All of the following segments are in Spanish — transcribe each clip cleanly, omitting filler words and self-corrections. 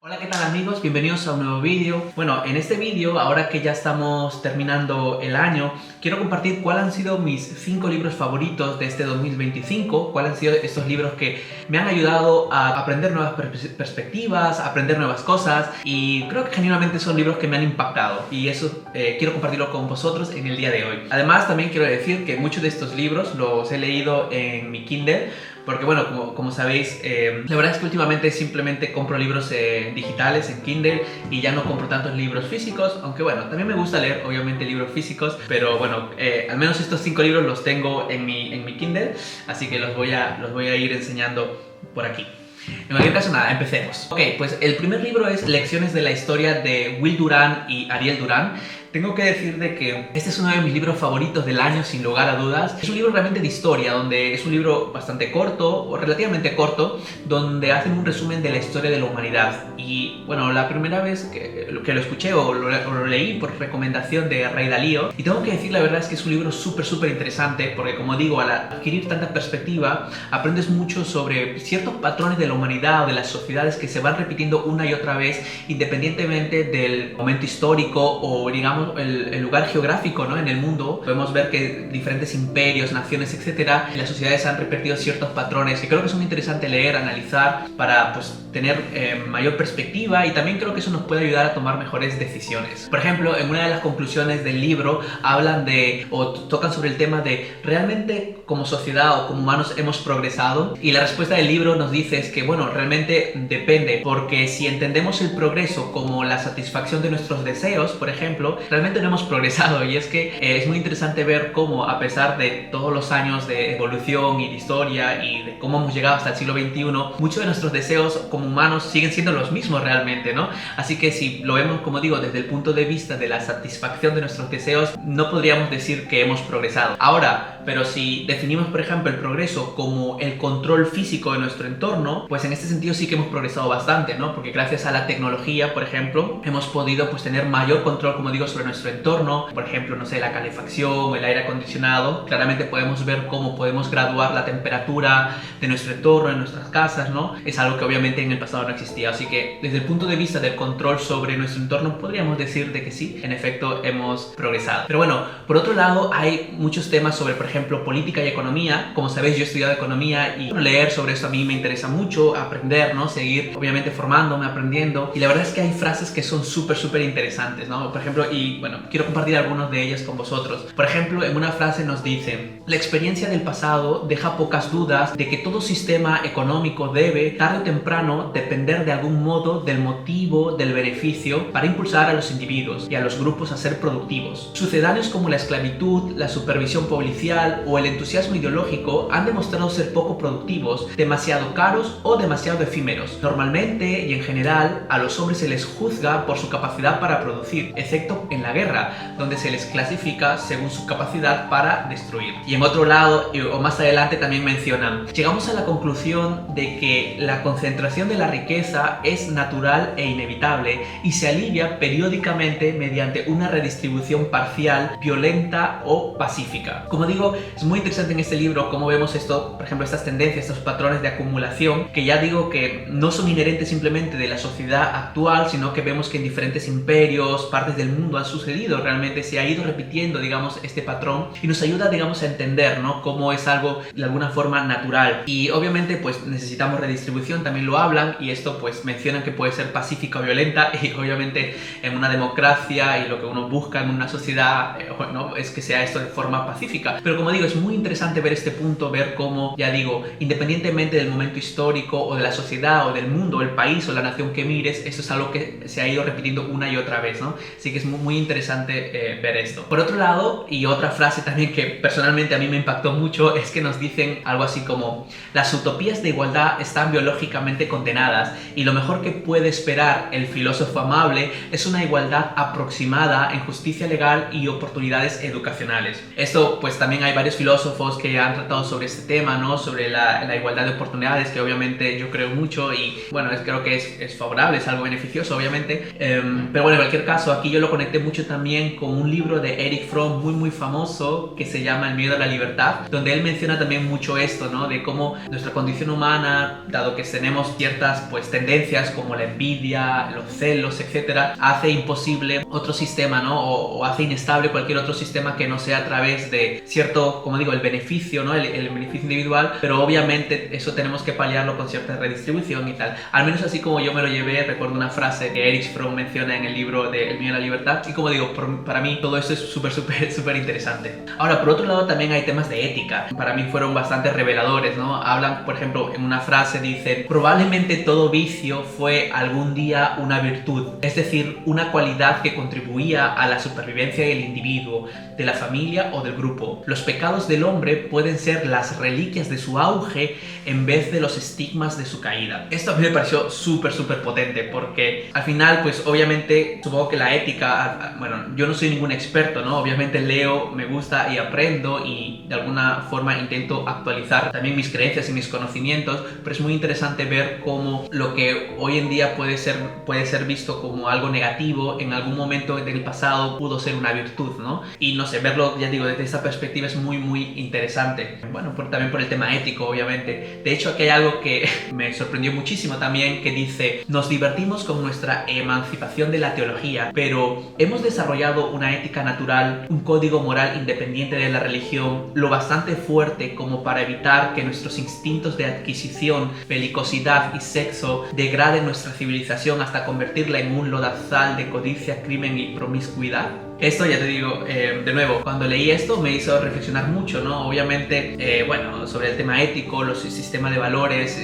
Hola, ¿qué tal amigos? Bienvenidos a un nuevo vídeo. Bueno, en este vídeo, ahora que ya estamos terminando el año, quiero compartir cuáles han sido mis 5 libros favoritos de este 2025, cuáles han sido estos libros que me han ayudado a aprender nuevas perspectivas, a aprender nuevas cosas, y creo que genuinamente son libros que me han impactado, y eso quiero compartirlo con vosotros en el día de hoy. Además, también quiero decir que muchos de estos libros los he leído en mi Kindle, porque bueno, como sabéis, la verdad es que últimamente simplemente compro libros digitales en Kindle y ya no compro tantos libros físicos, aunque bueno, también me gusta leer obviamente libros físicos, pero bueno, al menos estos 5 libros los tengo en mi Kindle, así que los voy a ir enseñando por aquí. En cualquier caso, nada, empecemos. Ok, pues el primer libro es Lecciones de la Historia de Will Durant y Ariel Durant. Tengo que decir de que este es uno de mis libros favoritos del año, sin lugar a dudas. Es un libro realmente de historia, donde es un libro bastante corto, o relativamente corto, donde hacen un resumen de la historia de la humanidad. Y bueno, la primera vez que lo escuché o lo leí por recomendación de Ray Dalio, y tengo que decir la verdad es que es un libro súper interesante, porque como digo, al adquirir tanta perspectiva, aprendes mucho sobre ciertos patrones de la humanidad o de las sociedades que se van repitiendo una y otra vez, independientemente del momento histórico o digamos el lugar geográfico, ¿no? En el mundo. Podemos ver que diferentes imperios, naciones, etcétera, las sociedades han repetido ciertos patrones, y creo que es muy interesante leer, analizar, para pues tener mayor perspectiva, y también creo que eso nos puede ayudar a tomar mejores decisiones. Por ejemplo, en una de las conclusiones del libro hablan de, o tocan sobre el tema de, ¿realmente como sociedad o como humanos hemos progresado? Y la respuesta del libro nos dice es que bueno, realmente depende, porque si entendemos el progreso como la satisfacción de nuestros deseos, por ejemplo, realmente no hemos progresado. Y es que es muy interesante ver cómo, a pesar de todos los años de evolución y de historia y de cómo hemos llegado hasta el siglo XXI, muchos de nuestros deseos como humanos siguen siendo los mismos realmente, ¿no? Así que si lo vemos, como digo, desde el punto de vista de la satisfacción de nuestros deseos, no podríamos decir que hemos progresado. Ahora, pero si definimos, por ejemplo, el progreso como el control físico de nuestro entorno, pues en este sentido sí que hemos progresado bastante, ¿no? Porque gracias a la tecnología, por ejemplo, hemos podido pues tener mayor control, como digo, sobre nuestro entorno. Por ejemplo, no sé, la calefacción, el aire acondicionado. Claramente podemos ver cómo podemos graduar la temperatura de nuestro entorno, en nuestras casas, ¿no? Es algo que obviamente en el pasado no existía. Así que desde el punto de vista del control sobre nuestro entorno, podríamos decir de que sí, en efecto, hemos progresado. Pero bueno, por otro lado, hay muchos temas sobre, por ejemplo, política y economía. Como sabéis, yo he estudiado economía y leer sobre eso a mí me interesa mucho, aprender, ¿no? Seguir, obviamente, formándome, aprendiendo. Y la verdad es que hay frases que son súper interesantes, ¿no? Por ejemplo, y bueno, quiero compartir algunos de ellas con vosotros. Por ejemplo, en una frase nos dice: la experiencia del pasado deja pocas dudas de que todo sistema económico debe, tarde o temprano, depender de algún modo del motivo del beneficio para impulsar a los individuos y a los grupos a ser productivos. Sucedáneos como la esclavitud, la supervisión policial o el entusiasmo ideológico han demostrado ser poco productivos, demasiado caros o demasiado efímeros. Normalmente y en general, a los hombres se les juzga por su capacidad para producir, excepto en la guerra, donde se les clasifica según su capacidad para destruir. Y en otro lado, o más adelante, también mencionan: llegamos a la conclusión de que la concentración de la riqueza es natural e inevitable y se alivia periódicamente mediante una redistribución parcial, violenta o pacífica. Como digo, es muy interesante en este libro cómo vemos esto, por ejemplo, estas tendencias, estos patrones de acumulación, que ya digo que no son inherentes simplemente de la sociedad actual, sino que vemos que en diferentes imperios, partes del mundo han sucedido. Realmente se ha ido repitiendo, digamos, este patrón, y nos ayuda, digamos, a entender, ¿no?, cómo es algo de alguna forma natural. Y obviamente pues necesitamos redistribución, también lo hablan, y esto pues mencionan que puede ser pacífica o violenta, y obviamente en una democracia y lo que uno busca en una sociedad, ¿no?, es que sea esto de forma pacífica. Pero como digo, es muy interesante ver este punto, ver cómo, ya digo, independientemente del momento histórico o de la sociedad o del mundo, el país o la nación que mires, esto es algo que se ha ido repitiendo una y otra vez, ¿no? Así que es muy interesante ver esto. Por otro lado, y otra frase también que personalmente a mí me impactó mucho, es que nos dicen algo así como: las utopías de igualdad están biológicamente condenadas, y lo mejor que puede esperar el filósofo amable es una igualdad aproximada en justicia legal y oportunidades educacionales. Esto pues también hay varios filósofos que han tratado sobre este tema, ¿no?, sobre la igualdad de oportunidades, que obviamente yo creo mucho, y bueno, creo que es favorable, es algo beneficioso, obviamente. Pero bueno, en cualquier caso, aquí yo lo conecté conecté mucho también con un libro de Erich Fromm muy famoso que se llama El miedo a la libertad, donde él menciona también mucho esto, ¿no? De cómo nuestra condición humana, dado que tenemos ciertas pues tendencias como la envidia, los celos, etcétera, hace imposible otro sistema, ¿no? O hace inestable cualquier otro sistema que no sea a través de cierto, como digo, el beneficio, ¿no? El beneficio individual, pero obviamente eso tenemos que paliarlo con cierta redistribución y tal. Al menos así como yo me lo llevé, recuerdo una frase que Erich Fromm menciona en el libro de El miedo a la libertad, y como digo, para mí todo eso es súper interesante. Ahora, por otro lado, también hay temas de ética. Para mí fueron bastante reveladores, ¿no? Hablan, por ejemplo, en una frase dicen: probablemente todo vicio fue algún día una virtud, es decir, una cualidad que contribuía a la supervivencia del individuo, de la familia o del grupo. Los pecados del hombre pueden ser las reliquias de su auge en vez de los estigmas de su caída. Esto a mí me pareció súper potente, porque al final, pues obviamente, supongo que la ética, bueno, yo no soy ningún experto, ¿no? Obviamente leo, me gusta y aprendo, y de alguna forma intento actualizar también mis creencias y mis conocimientos, pero es muy interesante ver cómo lo que hoy en día puede ser visto como algo negativo, en algún momento del pasado pudo ser una virtud, ¿no? Y no sé, verlo, ya digo, desde esta perspectiva es muy interesante. Bueno, también por el tema ético, obviamente. De hecho, aquí hay algo que me sorprendió muchísimo también, que dice: nos divertimos con nuestra emancipación de la teología, pero hemos desarrollado una ética natural, un código moral independiente de la religión, lo bastante fuerte como para evitar que nuestros instintos de adquisición, belicosidad y sexo degraden nuestra civilización hasta convertirla en un lodazal de codicia, crimen y promiscuidad. Esto, ya te digo, de nuevo, cuando leí esto me hizo reflexionar mucho, ¿no? Obviamente, bueno, sobre el tema ético, los sistemas de valores,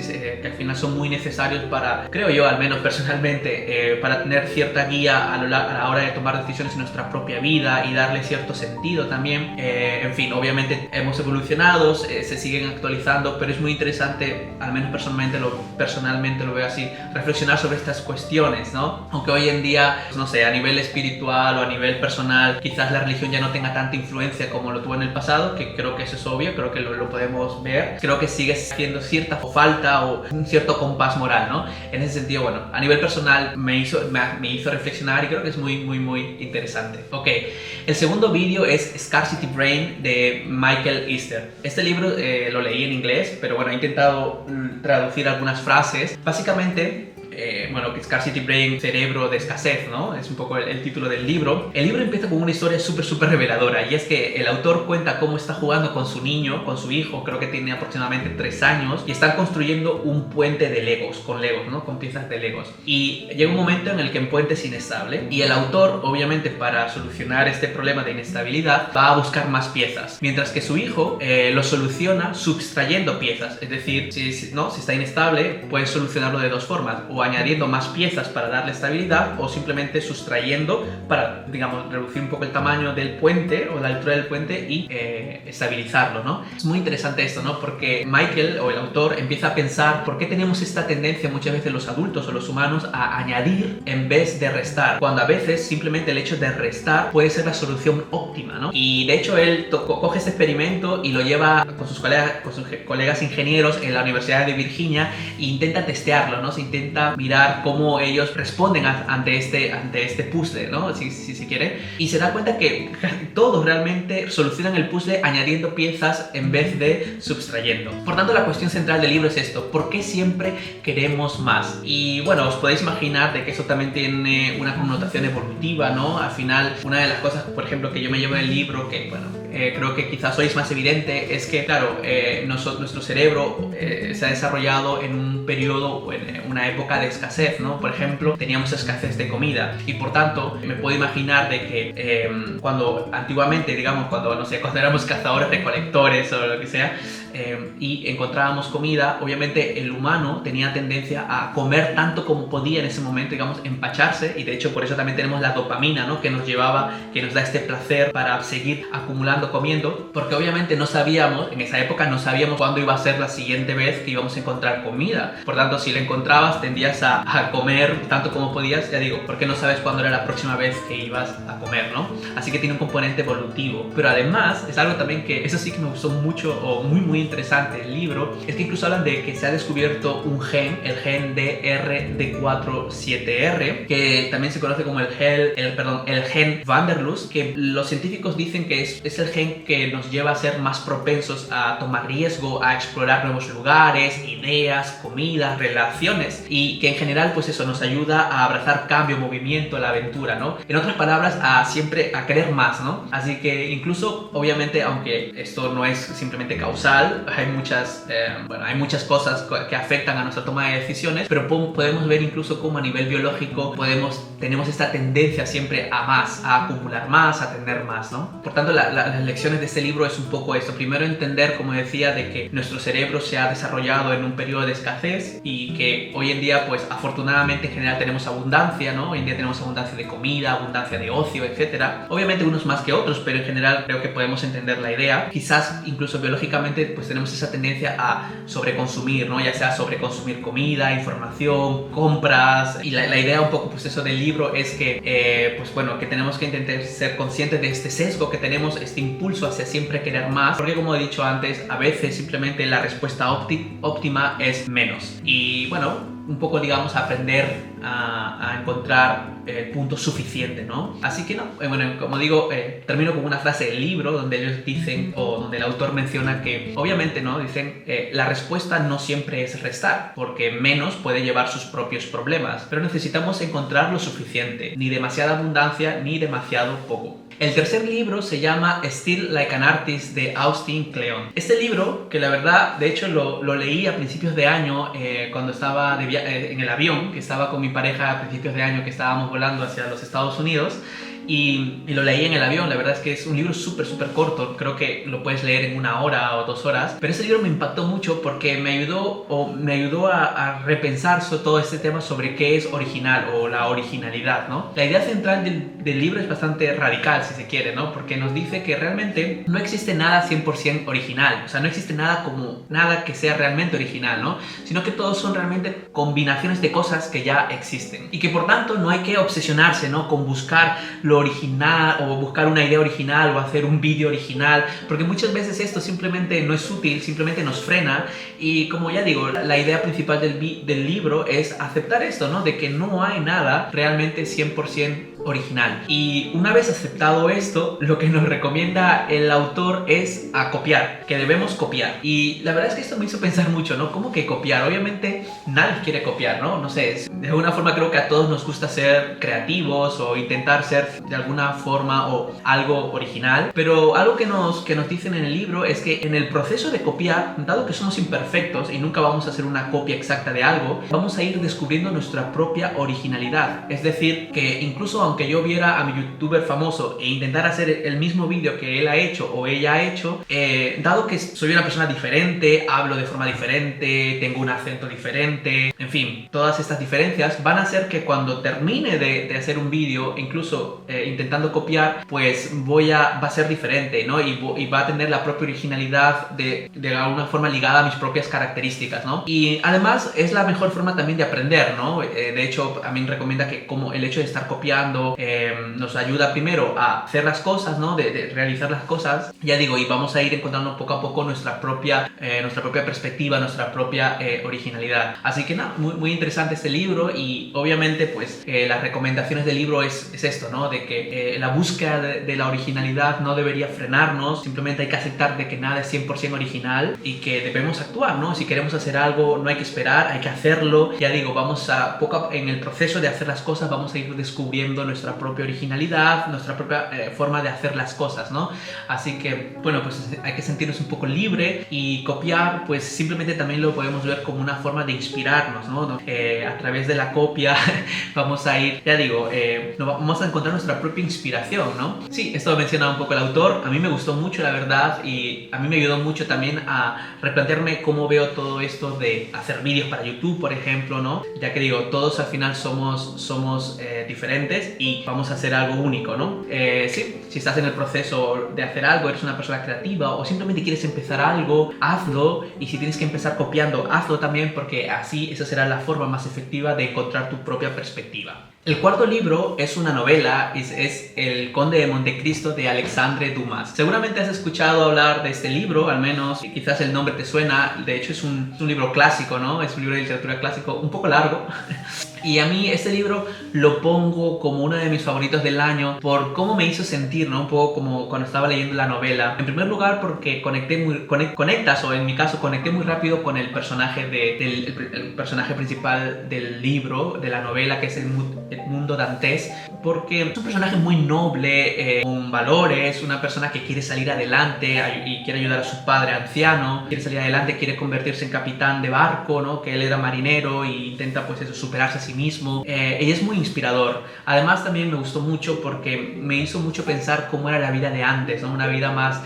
que al final son muy necesarios para, creo yo, al menos personalmente, para tener cierta guía a la hora de tomar decisiones en nuestra propia vida y darle cierto sentido también. En fin, obviamente hemos evolucionado, se siguen actualizando, pero es muy interesante, al menos personalmente lo veo así, reflexionar sobre estas cuestiones, ¿no? Aunque hoy en día, no sé, a nivel espiritual o a nivel personal, quizás la religión ya no tenga tanta influencia como lo tuvo en el pasado, que creo que eso es obvio, creo que lo podemos ver. Creo que sigue siendo cierta falta o un cierto compás moral, ¿no? En ese sentido, bueno, a nivel personal me hizo reflexionar, y creo que es muy interesante. Ok, el segundo vídeo es Scarcity Brain de Michael Easter. Este libro lo leí en inglés, pero bueno, he intentado traducir algunas frases. Básicamente, bueno, Scarcity Brain, cerebro de escasez, ¿no? Es un poco el título del libro. El libro empieza con una historia súper reveladora, y es que el autor cuenta cómo está jugando con su niño, con su hijo, creo que tiene aproximadamente 3 años, y están construyendo un puente de Legos, con Legos, ¿no? Con piezas de Legos. Y llega un momento en el que el puente es inestable, y el autor, obviamente, para solucionar este problema de inestabilidad, va a buscar más piezas, mientras que su hijo lo soluciona sustrayendo piezas. Es decir, si está inestable, puedes solucionarlo de dos formas: o añadiendo más piezas para darle estabilidad, o simplemente sustrayendo para, digamos, reducir un poco el tamaño del puente o la altura del puente y estabilizarlo, ¿no? Es muy interesante esto, ¿no? Porque Michael, o el autor, empieza a pensar por qué tenemos esta tendencia muchas veces los adultos o los humanos a añadir en vez de restar, cuando a veces simplemente el hecho de restar puede ser la solución óptima, ¿no? Y de hecho él coge este experimento y lo lleva con sus colegas ingenieros en la Universidad de Virginia, e intenta testearlo, ¿no? Se intenta mirar cómo ellos responden ante este puzzle, ¿no? Si se quiere, y se da cuenta que todos realmente solucionan el puzzle añadiendo piezas en vez de sustrayendo. Por tanto, la cuestión central del libro es esto: ¿por qué siempre queremos más? Y bueno, os podéis imaginar de que eso también tiene una connotación evolutiva, ¿no? Al final, una de las cosas, por ejemplo, que yo me llevo del libro, que bueno, creo que quizás hoy es más evidente, es que, claro, nuestro cerebro se ha desarrollado en un periodo o en una época de escasez, ¿no? Por ejemplo, teníamos escasez de comida, y por tanto me puedo imaginar de que cuando antiguamente, digamos, cuando éramos cazadores, recolectores o lo que sea, y encontrábamos comida, obviamente el humano tenía tendencia a comer tanto como podía en ese momento, digamos, empacharse, y de hecho por eso también tenemos la dopamina, ¿no? Que nos da este placer para seguir acumulando comiendo, porque obviamente en esa época no sabíamos cuándo iba a ser la siguiente vez que íbamos a encontrar comida. Por tanto, si la encontrabas, tendías a comer tanto como podías, ya digo, porque no sabes cuándo era la próxima vez que ibas a comer, ¿no? Así que tiene un componente evolutivo. Pero además es algo también que eso sí que me gustó mucho, o muy interesante del libro es que incluso hablan de que se ha descubierto un gen, el gen DRD47R, que también se conoce como el gen Van der Loos, que los científicos dicen que es el gen que nos lleva a ser más propensos a tomar riesgo, a explorar nuevos lugares, ideas, comidas, relaciones, y que en general pues eso nos ayuda a abrazar cambio, movimiento, la aventura, ¿no? En otras palabras, siempre a querer más, ¿no? Así que incluso, obviamente, aunque esto no es simplemente causal, hay muchas cosas que afectan a nuestra toma de decisiones, pero podemos ver incluso cómo a nivel biológico tenemos esta tendencia siempre a más, a acumular más, a tener más, ¿no? Por tanto, las lecciones de este libro es un poco esto. Primero, entender, como decía, de que nuestro cerebro se ha desarrollado en un periodo de escasez y que hoy en día, pues afortunadamente en general tenemos abundancia, ¿no? Hoy en día tenemos abundancia de comida, abundancia de ocio, etcétera. Obviamente unos más que otros, pero en general creo que podemos entender la idea. Quizás incluso biológicamente pues tenemos esa tendencia a sobreconsumir, ¿no? Ya sea sobreconsumir comida, información, compras, y la idea un poco pues eso del libro es que pues bueno, que tenemos que intentar ser conscientes de este sesgo que tenemos, este impulso hacia siempre querer más, porque como he dicho antes, a veces simplemente la respuesta óptima es menos. Y bueno, un poco, digamos, aprender a encontrar el punto suficiente, ¿no? Así que no, bueno, como digo, termino con una frase del libro donde ellos dicen, o donde el autor menciona que, obviamente, ¿no? Dicen, la respuesta no siempre es restar, porque menos puede llevar sus propios problemas, pero necesitamos encontrar lo suficiente, ni demasiada abundancia, ni demasiado poco. El tercer libro se llama Still Like an Artist de Austin Kleon. Este libro, que la verdad, de hecho lo leí a principios de año cuando estaba en el avión, que estaba con mi pareja a principios de año, que estábamos volando hacia los Estados Unidos, y lo leí en el avión. La verdad es que es un libro súper corto, creo que lo puedes leer en 1 hora o 2 horas, pero ese libro me impactó mucho porque me ayudó a repensar todo este tema sobre qué es original o la originalidad, ¿no? La idea central del libro es bastante radical, si se quiere, ¿no? Porque nos dice que realmente no existe nada 100% original, o sea, no existe nada que sea realmente original, ¿no? Sino que todos son realmente combinaciones de cosas que ya existen, y que por tanto no hay que obsesionarse, ¿no? Con buscar lo original o buscar una idea original o hacer un vídeo original, porque muchas veces esto simplemente no es útil, simplemente nos frena. Y como ya digo, la idea principal del libro es aceptar esto, ¿no? De que no hay nada realmente 100% original. Y una vez aceptado esto, lo que nos recomienda el autor es a copiar, que debemos copiar. Y la verdad es que esto me hizo pensar mucho, ¿no? ¿Cómo que copiar? Obviamente nadie quiere copiar, ¿no? No sé, de alguna forma creo que a todos nos gusta ser creativos o intentar ser de alguna forma o algo original, pero algo que nos dicen en el libro es que en el proceso de copiar, dado que somos imperfectos y nunca vamos a hacer una copia exacta de algo, vamos a ir descubriendo nuestra propia originalidad. Es decir, que incluso aunque yo viera a mi youtuber famoso e intentara hacer el mismo vídeo que él ha hecho o ella ha hecho, dado que soy una persona diferente, hablo de forma diferente, tengo un acento diferente, en fin, todas estas diferencias van a hacer que cuando termine de hacer un vídeo, incluso intentando copiar, pues va a ser diferente, ¿no? Y va a tener la propia originalidad de alguna forma ligada a mis propias características, ¿no? Y además es la mejor forma también de aprender, ¿no? De hecho, a mí me recomienda que como el hecho de estar copiando nos ayuda primero a hacer las cosas, ¿no? De realizar las cosas, ya digo, y vamos a ir encontrando poco a poco nuestra propia perspectiva, nuestra propia originalidad. Así que nada, muy interesante este libro, y obviamente pues las recomendaciones del libro es esto, ¿no? De que la búsqueda de la originalidad no debería frenarnos, simplemente hay que aceptar de que nada es 100% original y que debemos actuar, ¿no? Si queremos hacer algo no hay que esperar, hay que hacerlo. Ya digo, en el proceso de hacer las cosas vamos a ir descubriendo nuestra propia originalidad, nuestra propia forma de hacer las cosas, ¿no? Así que, bueno, pues hay que sentirnos un poco libre, y copiar, pues simplemente también lo podemos ver como una forma de inspirarnos, ¿no? A través de la copia vamos a ir, ya digo, vamos a encontrar nuestra propia inspiración, ¿no? Sí, esto lo mencionaba un poco el autor, a mí me gustó mucho, la verdad, y a mí me ayudó mucho también a replantearme cómo veo todo esto de hacer vídeos para YouTube, por ejemplo, ¿no? Ya que digo, todos al final somos diferentes y vamos a hacer algo único, ¿no? Sí, si estás en el proceso de hacer algo, eres una persona creativa o simplemente quieres empezar algo, hazlo, y si tienes que empezar copiando, hazlo también, porque así esa será la forma más efectiva de encontrar tu propia perspectiva. El cuarto libro es una novela y gratis es El Conde de Montecristo de Alexandre Dumas. Seguramente has escuchado hablar de este libro, al menos quizás el nombre te suena. De hecho es un libro clásico, ¿no? Es un libro de literatura clásico un poco largo. Y a mí este libro lo pongo como uno de mis favoritos del año por cómo me hizo sentir, ¿no? Un poco como cuando estaba leyendo la novela. En primer lugar porque conectas, o en mi caso conecté muy rápido con el personaje, el personaje principal del libro, de la novela, que es Edmundo Dantes, porque es un personaje muy noble, con valores, una persona que quiere salir adelante y quiere ayudar a su padre anciano, quiere salir adelante, quiere convertirse en capitán de barco, ¿no? Que él era marinero e intenta pues eso, superarse a sí mismo. Y es muy inspirador. Además también me gustó mucho porque me hizo mucho pensar cómo era la vida de antes, ¿no? Una vida más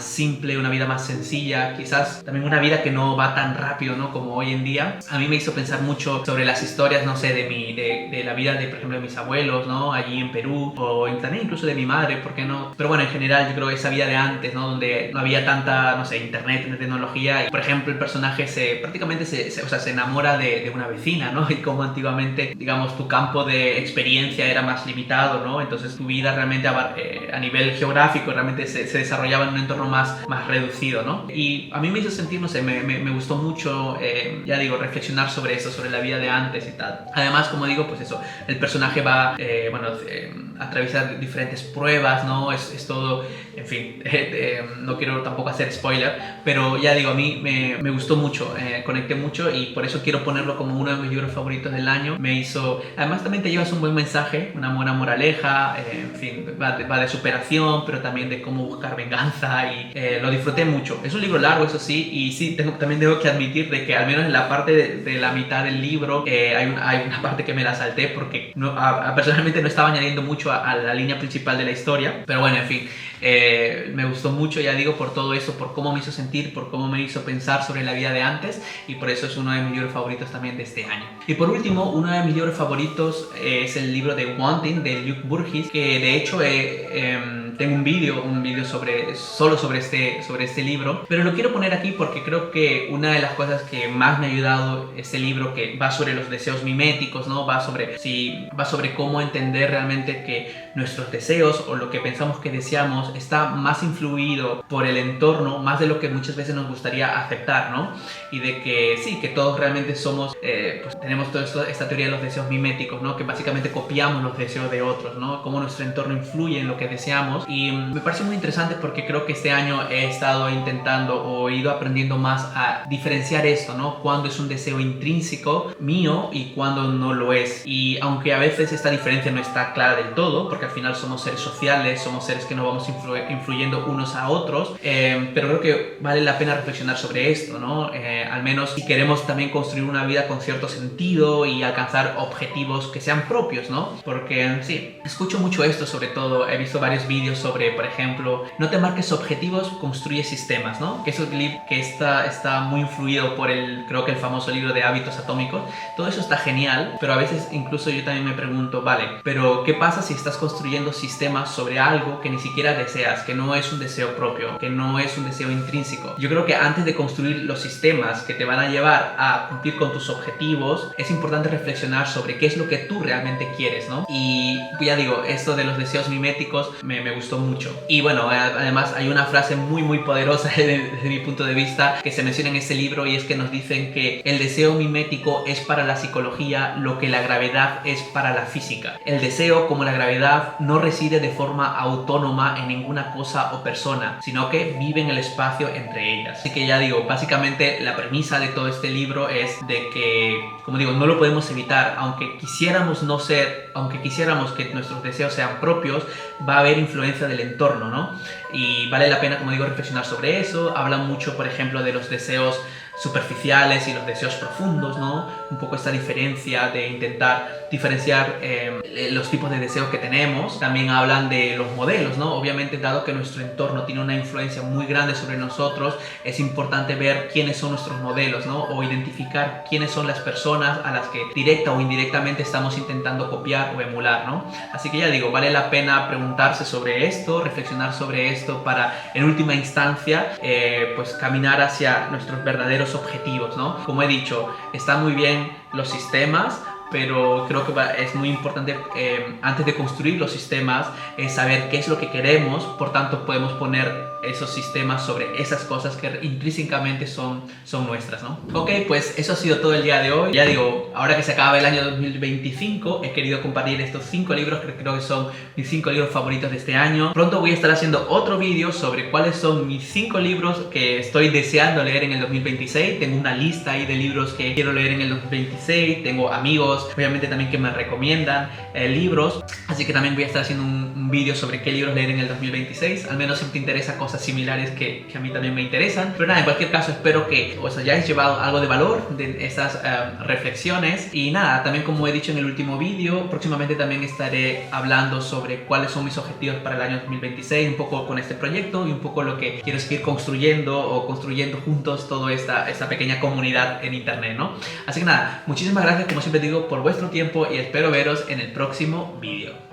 simple, una vida más sencilla, quizás también una vida que no va tan rápido, ¿no? Como hoy en día. A mí me hizo pensar mucho sobre las historias, no sé, de la vida de, por ejemplo, de mis abuelos, ¿no? Allí en Perú, o también incluso de mi madre, ¿por qué no? Pero bueno, en general yo creo que esa vida de antes, ¿no? Donde no había tanta, no sé, internet, tecnología, y por ejemplo el personaje prácticamente se enamora de una vecina, ¿no? Y como antiguamente, digamos, tu campo de experiencia era más limitado, ¿no? Entonces tu vida realmente a nivel geográfico realmente se desarrollaba en un entorno más reducido, ¿no? Y a mí me hizo sentir, no sé, me gustó mucho, ya digo, reflexionar sobre eso, sobre la vida de antes y tal. Además, como digo, pues eso, el personaje va, atravesar diferentes pruebas, ¿no? Es todo, en fin, no quiero tampoco hacer spoiler, pero ya digo, a mí me gustó mucho, conecté mucho y por eso quiero ponerlo como uno de mis libros favoritos del año. Además también te llevas un buen mensaje, una buena moraleja, en fin, va de superación, pero también de cómo buscar venganza y lo disfruté mucho. Es un libro largo, eso sí, y sí, también tengo que admitir de que al menos en la parte de la mitad del libro hay una parte que me la salté porque personalmente no estaba añadiendo mucho a la línea principal de la historia, pero bueno, en fin, me gustó mucho, ya digo, por todo eso, por cómo me hizo sentir, por cómo me hizo pensar sobre la vida de antes, y por eso es uno de mis libros favoritos también de este año. Y por último, uno de mis libros favoritos es el libro de Wanting de Luke Burgis, que de hecho tengo un vídeo solo sobre este libro, pero lo quiero poner aquí porque creo que una de las cosas que más me ha ayudado este libro, que va sobre los deseos miméticos, ¿no? Va sobre cómo entender realmente que nuestros deseos o lo que pensamos que deseamos está más influido por el entorno, más de lo que muchas veces nos gustaría aceptar, ¿no? Y de que sí, que todos realmente somos, pues tenemos toda esta teoría de los deseos miméticos, ¿no? Que básicamente copiamos los deseos de otros, ¿no? Cómo nuestro entorno influye en lo que deseamos. Y me parece muy interesante porque creo que este año he estado intentando o he ido aprendiendo más a diferenciar esto, ¿no? Cuándo es un deseo intrínseco mío y cuándo no lo es. Y aunque a veces esta diferencia no está clara del todo, porque al final somos seres sociales, somos seres que nos vamos influyendo unos a otros, pero creo que vale la pena reflexionar sobre esto, ¿no? Al menos si queremos también construir una vida con cierto sentido y alcanzar objetivos que sean propios, ¿no? Porque sí, escucho mucho esto, sobre todo he visto varios vídeos sobre, por ejemplo, no te marques objetivos, construye sistemas, ¿no? Que es un clip que está muy influido por creo que el famoso libro de Hábitos Atómicos. Todo eso está genial, pero a veces incluso yo también me pregunto, vale, pero ¿qué pasa si estás construyendo sistemas sobre algo que ni siquiera deseas, que no es un deseo propio, que no es un deseo intrínseco? Yo creo que antes de construir los sistemas que te van a llevar a cumplir con tus objetivos, es importante reflexionar sobre qué es lo que tú realmente quieres, ¿no? Y ya digo, esto de los deseos miméticos me gustó mucho. Y bueno, además hay una frase muy poderosa desde mi punto de vista que se menciona en este libro, y es que nos dicen que el deseo mimético es para la psicología lo que la gravedad es para la física. El deseo, como la gravedad, no reside de forma autónoma en ninguna cosa o persona, sino que vive en el espacio entre ellas. Así que ya digo, básicamente la premisa de todo este libro es de que, como digo, no lo podemos evitar, aunque quisiéramos que nuestros deseos sean propios, va a haber influencia del entorno, ¿no? Y vale la pena, como digo, reflexionar sobre eso. Hablan mucho, por ejemplo, de los deseos superficiales y los deseos profundos, ¿no? Un poco esta diferencia de intentar diferenciar los tipos de deseos que tenemos. También hablan de los modelos, ¿no? Obviamente, dado que nuestro entorno tiene una influencia muy grande sobre nosotros, es importante ver quiénes son nuestros modelos, ¿no? O identificar quiénes son las personas a las que directa o indirectamente estamos intentando copiar o emular, ¿no? Así que ya digo, vale la pena preguntarse sobre esto, reflexionar sobre esto para, en última instancia, pues caminar hacia nuestros verdaderos objetivos, ¿no? Como he dicho, están muy bien los sistemas, pero creo que es muy importante antes de construir los sistemas saber qué es lo que queremos, por tanto podemos poner esos sistemas sobre esas cosas que intrínsecamente son nuestras, ¿no? Ok, pues eso ha sido todo el día de hoy. Ya digo, ahora que se acaba el año 2025, he querido compartir estos 5 libros que creo que son mis 5 libros favoritos de este año. Pronto voy a estar haciendo otro vídeo sobre cuáles son mis 5 libros que estoy deseando leer en el 2026. Tengo una lista ahí de libros que quiero leer en el 2026. Tengo amigos, obviamente también, que me recomiendan libros. Así que también voy a estar haciendo un vídeo sobre qué libros leer en el 2026. Al menos si te interesa cosas similares que a mí también me interesan. Pero nada, en cualquier caso espero que os hayáis llevado algo de valor de estas reflexiones. Y nada, también como he dicho en el último vídeo, próximamente también estaré hablando sobre cuáles son mis objetivos para el año 2026, un poco con este proyecto y un poco lo que quiero seguir construyendo juntos toda esta pequeña comunidad en internet, ¿no? Así que nada, muchísimas gracias como siempre digo por vuestro tiempo y espero veros en el próximo vídeo.